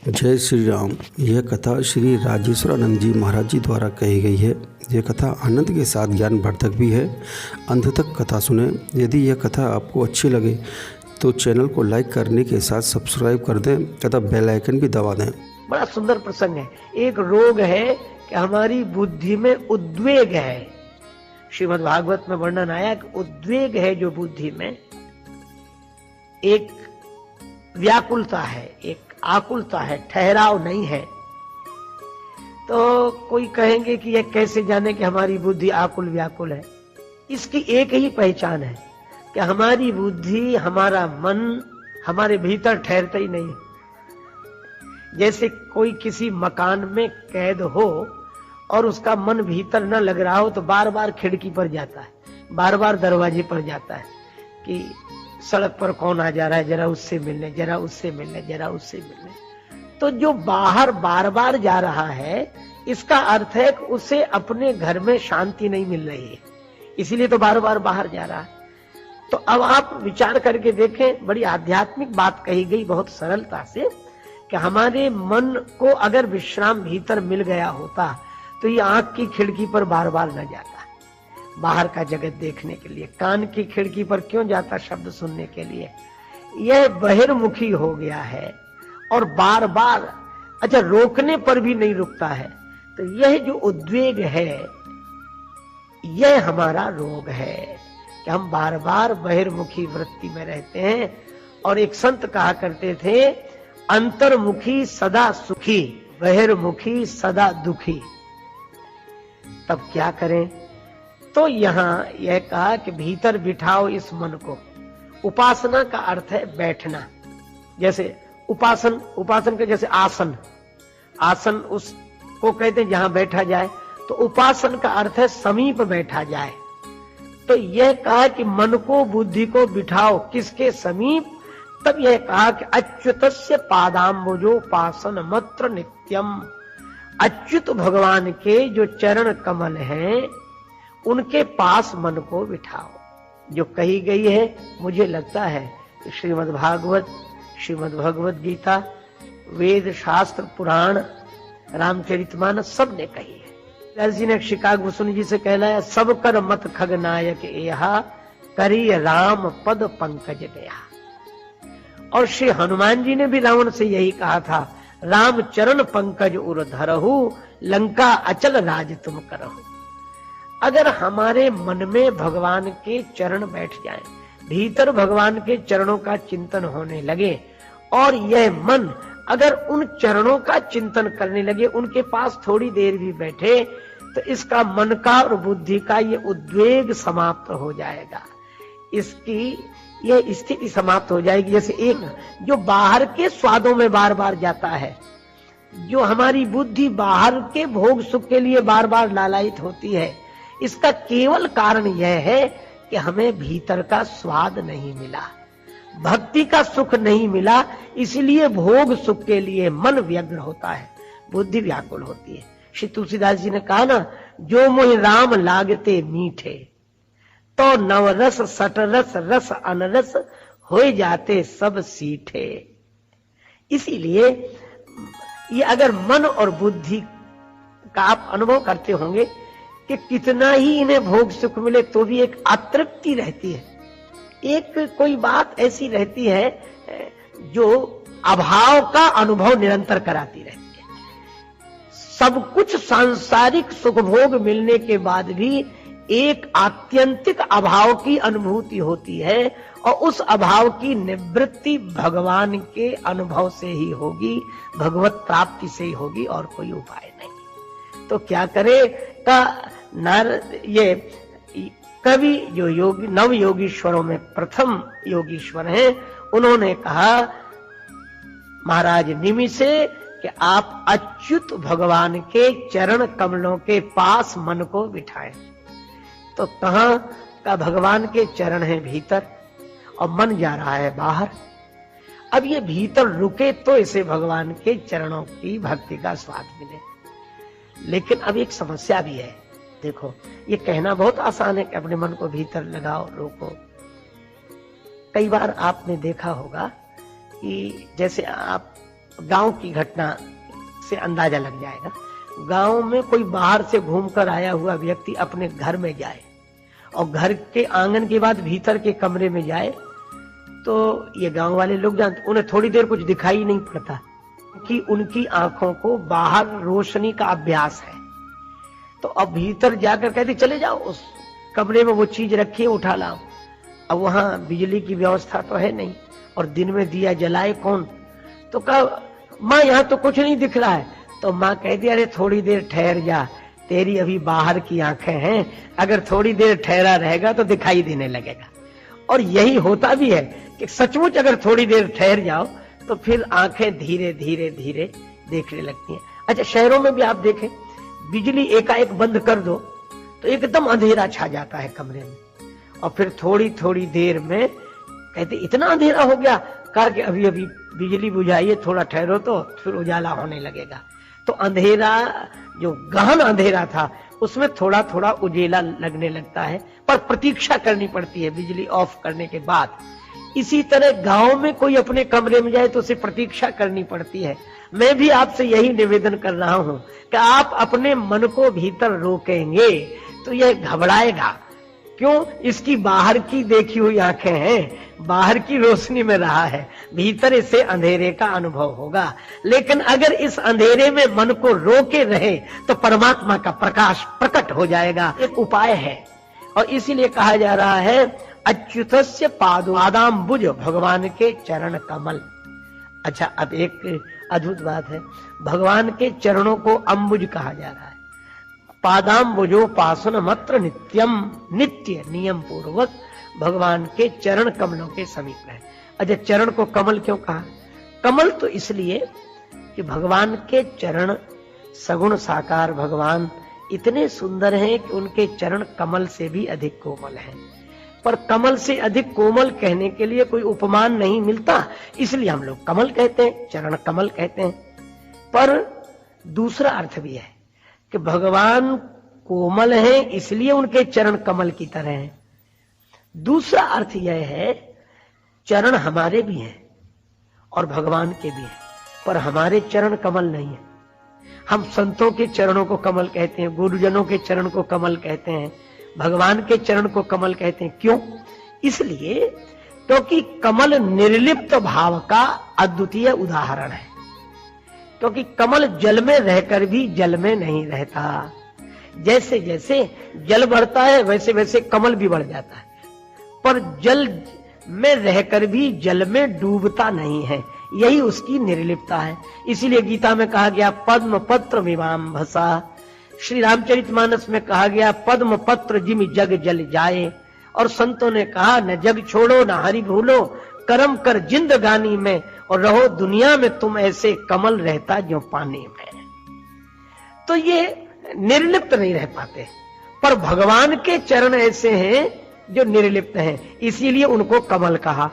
जय श्री राम। यह कथा श्री राजेश्वरानंद जी महाराज जी द्वारा कही गई है। यह कथा आनंद के साथ ज्ञानवर्धक भी है। अंत तक कथा सुने। यदि यह कथा आपको अच्छी लगे तो चैनल को लाइक करने के साथ सब्सक्राइब कर दें तथा बेल आइकन भी दबा दें। बड़ा सुंदर प्रसंग है। एक रोग है कि हमारी बुद्धि में उद्वेग है। श्रीमद् भागवत में वर्णन आया कि उद्वेग है जो बुद्धि में, एक व्याकुलता है, एक आकुलता है, ठहराव नहीं है। तो कोई कहेंगे कि यह कैसे जाने कि हमारी बुद्धि आकुल व्याकुल है। इसकी एक ही पहचान है कि हमारी बुद्धि, हमारा मन हमारे भीतर ठहरता ही नहीं है। जैसे कोई किसी मकान में कैद हो और उसका मन भीतर न लग रहा हो तो बार बार खिड़की पर जाता है, बार बार दरवाजे पर जाता है कि सड़क पर कौन आ जा रहा है, जरा उससे मिलने, जरा उससे मिलने, जरा उससे मिलने। तो जो बाहर बार बार जा रहा है, इसका अर्थ है कि उसे अपने घर में शांति नहीं मिल रही है, इसीलिए तो बार बार बाहर जा रहा है। तो अब आप विचार करके देखें, बड़ी आध्यात्मिक बात कही गई बहुत सरलता से कि हमारे मन को अगर विश्राम भीतर मिल गया होता तो ये आंख की खिड़की पर बार बार न जाता, बाहर का जगत देखने के लिए। कान की खिड़की पर क्यों जाता, शब्द सुनने के लिए। यह बहिर्मुखी हो गया है और बार बार रोकने पर भी नहीं रुकता है। तो यह जो उद्वेग है, यह हमारा रोग है कि हम बार बार बहिर्मुखी वृत्ति में रहते हैं। और एक संत कहा करते थे, अंतर्मुखी सदा सुखी, बहिर्मुखी सदा दुखी। तब क्या करें? तो यहां यह कहा कि भीतर बिठाओ इस मन को। उपासना का अर्थ है बैठना। जैसे उपासन के जैसे आसन उसको कहते हैं जहां बैठा जाए। तो उपासन का अर्थ है समीप बैठा जाए। तो यह कहा कि मन को, बुद्धि को बिठाओ किसके समीप? तब यह कहा कि अच्युतस्य पादाम्बुजोपासन मत्र नित्यम। अच्युत भगवान के जो चरण कमल हैं उनके पास मन को बिठाओ। जो कही गई है, मुझे लगता है कि श्रीमद् भागवत, श्रीमद् भगवत गीता, वेद, शास्त्र, पुराण, रामचरितमानस सब ने कही है। व्यास जी ने शिकागो सुन जी से कहलाया, सब कर मत खग नायक एहा, करी राम पद पंकज गया। और श्री हनुमान जी ने भी रावण से यही कहा था, राम चरण पंकज उर धरहु, लंका अचल राज तुम करहु। अगर हमारे मन में भगवान के चरण बैठ जाएं, भीतर भगवान के चरणों का चिंतन होने लगे और यह मन अगर उन चरणों का चिंतन करने लगे, उनके पास थोड़ी देर भी बैठे, तो इसका मन का और बुद्धि का ये उद्वेग समाप्त हो जाएगा। इसकी यह स्थिति समाप्त हो जाएगी। जैसे एक जो बाहर के स्वादों में बार बार जाता है, जो हमारी बुद्धि बाहर के भोग सुख के लिए बार बार लालायित होती है, इसका केवल कारण यह है कि हमें भीतर का स्वाद नहीं मिला, भक्ति का सुख नहीं मिला, इसलिए भोग सुख के लिए मन व्यग्र होता है, बुद्धि व्याकुल होती है। श्री तुलसीदास जी ने कहा ना, जो मोहि राम लागते मीठे, तो नवरस सटरस रस अनरस हो जाते सब सीठे। इसीलिए ये अगर मन और बुद्धि का आप अनुभव करते होंगे कि कितना ही इन्हें भोग सुख मिले तो भी एक अतृप्ति रहती है, एक कोई बात ऐसी रहती है जो अभाव का अनुभव निरंतर कराती रहती है। सब कुछ सांसारिक सुख भोग मिलने के बाद भी एक आत्यंतिक अभाव की अनुभूति होती है और उस अभाव की निवृत्ति भगवान के अनुभव से ही होगी, भगवत प्राप्ति से ही होगी, और कोई उपाय नहीं। तो क्या करे? ये कवि जो योगी, नव योगीश्वरों में प्रथम योगीश्वर हैं, उन्होंने कहा महाराज निमि से कि आप अच्युत भगवान के चरण कमलों के पास मन को बिठाएं। तो कहां का भगवान के चरण है? भीतर, और मन जा रहा है बाहर। अब ये भीतर रुके तो इसे भगवान के चरणों की भक्ति का स्वाद मिले। लेकिन अब एक समस्या भी है। देखो, ये कहना बहुत आसान है कि अपने मन को भीतर लगाओ, रोको। कई बार आपने देखा होगा कि जैसे आप गांव की घटना से अंदाजा लग जाएगा। गांव में कोई बाहर से घूमकर आया हुआ व्यक्ति अपने घर में जाए और घर के आंगन के बाद भीतर के कमरे में जाए, तो ये गांव वाले लोग जानते, उन्हें थोड़ी देर कुछ दिखाई नहीं पड़ता कि उनकी आंखों को बाहर रोशनी का अभ्यास है। तो अब भीतर जाकर कहते चले जाओ, उस कमरे में वो चीज रखी है, उठा लाओ। अब वहां बिजली की व्यवस्था तो है नहीं और दिन में दिया जलाए कौन, तो कहा माँ यहाँ तो कुछ नहीं दिख रहा है। तो माँ कहती अरे थोड़ी देर ठहर जा, तेरी अभी बाहर की आंखें हैं, अगर थोड़ी देर ठहरा रहेगा तो दिखाई देने लगेगा। और यही होता भी है कि सचमुच अगर थोड़ी देर ठहर जाओ तो फिर आंखें धीरे धीरे धीरे देखने लगती हैं। अच्छा, शहरों में भी आप देखें, बिजली एकाएक बंद कर दो तो एकदम अंधेरा छा जाता है कमरे में, और फिर थोड़ी थोड़ी देर में कहते इतना अंधेरा हो गया, कहा कि अभी अभी बिजली बुझाइए, थोड़ा ठहरो तो फिर उजाला होने लगेगा। तो अंधेरा जो गहन अंधेरा था उसमें थोड़ा थोड़ा उजेला लगने लगता है, पर प्रतीक्षा करनी पड़ती है बिजली ऑफ करने के बाद। इसी तरह गांव में कोई अपने कमरे में जाए तो उसे प्रतीक्षा करनी पड़ती है। मैं भी आपसे यही निवेदन कर रहा हूं कि आप अपने मन को भीतर रोकेंगे तो यह घबराएगा। क्यों? इसकी बाहर की देखी हुई आंखें हैं, बाहर की रोशनी में रहा है, भीतर इसे अंधेरे का अनुभव होगा। लेकिन अगर इस अंधेरे में मन को रोके रहे तो परमात्मा का प्रकाश प्रकट हो जाएगा। एक उपाय है, और इसीलिए कहा जा रहा है अच्युतस्य पादाम्बुज, भगवान के चरण कमल। अच्छा, अब एक अद्भुत बात है, भगवान के चरणों को अम्बुज कहा जा रहा है। पादाम्बुजोपासन मत्र नित्यम, नित्य नियम पूर्वक भगवान के चरण कमलों के समीप है। अच्छा, चरण को कमल क्यों कहा? कमल तो इसलिए कि भगवान के चरण सगुण साकार भगवान इतने सुंदर हैं कि उनके चरण कमल से भी अधिक कोमल हैं। पर कमल से अधिक कोमल कहने के लिए कोई उपमान नहीं मिलता, इसलिए हम लोग कमल कहते हैं, चरण कमल कहते हैं। पर दूसरा अर्थ भी है कि भगवान कोमल हैं इसलिए उनके चरण कमल की तरह हैं। दूसरा अर्थ यह है चरण हमारे भी हैं और भगवान के भी हैं, पर हमारे चरण कमल नहीं है। हम संतों के चरणों को कमल कहते हैं, गुरुजनों के चरण को कमल कहते हैं, भगवान के चरण को कमल कहते हैं। क्यों? इसलिए क्योंकि कमल निर्लिप्त भाव का अद्वितीय उदाहरण है। क्योंकि कमल जल में रहकर भी जल में नहीं रहता, जैसे जैसे जल बढ़ता है वैसे वैसे कमल भी बढ़ जाता है, पर जल में रहकर भी जल में डूबता नहीं है, यही उसकी निर्लिप्तता है। इसीलिए गीता में कहा गया पद्म पत्र विवाम्भसा, श्री रामचरितमानस में कहा गया पद्म पत्र जिमि जग जल जाए, और संतों ने कहा न जग छोड़ो न हरि भूलो, कर्म कर जिंदगानी में और रहो दुनिया में तुम ऐसे, कमल रहता जो पानी में। तो ये निर्लिप्त नहीं रह पाते, पर भगवान के चरण ऐसे हैं जो निर्लिप्त हैं, इसीलिए उनको कमल कहा।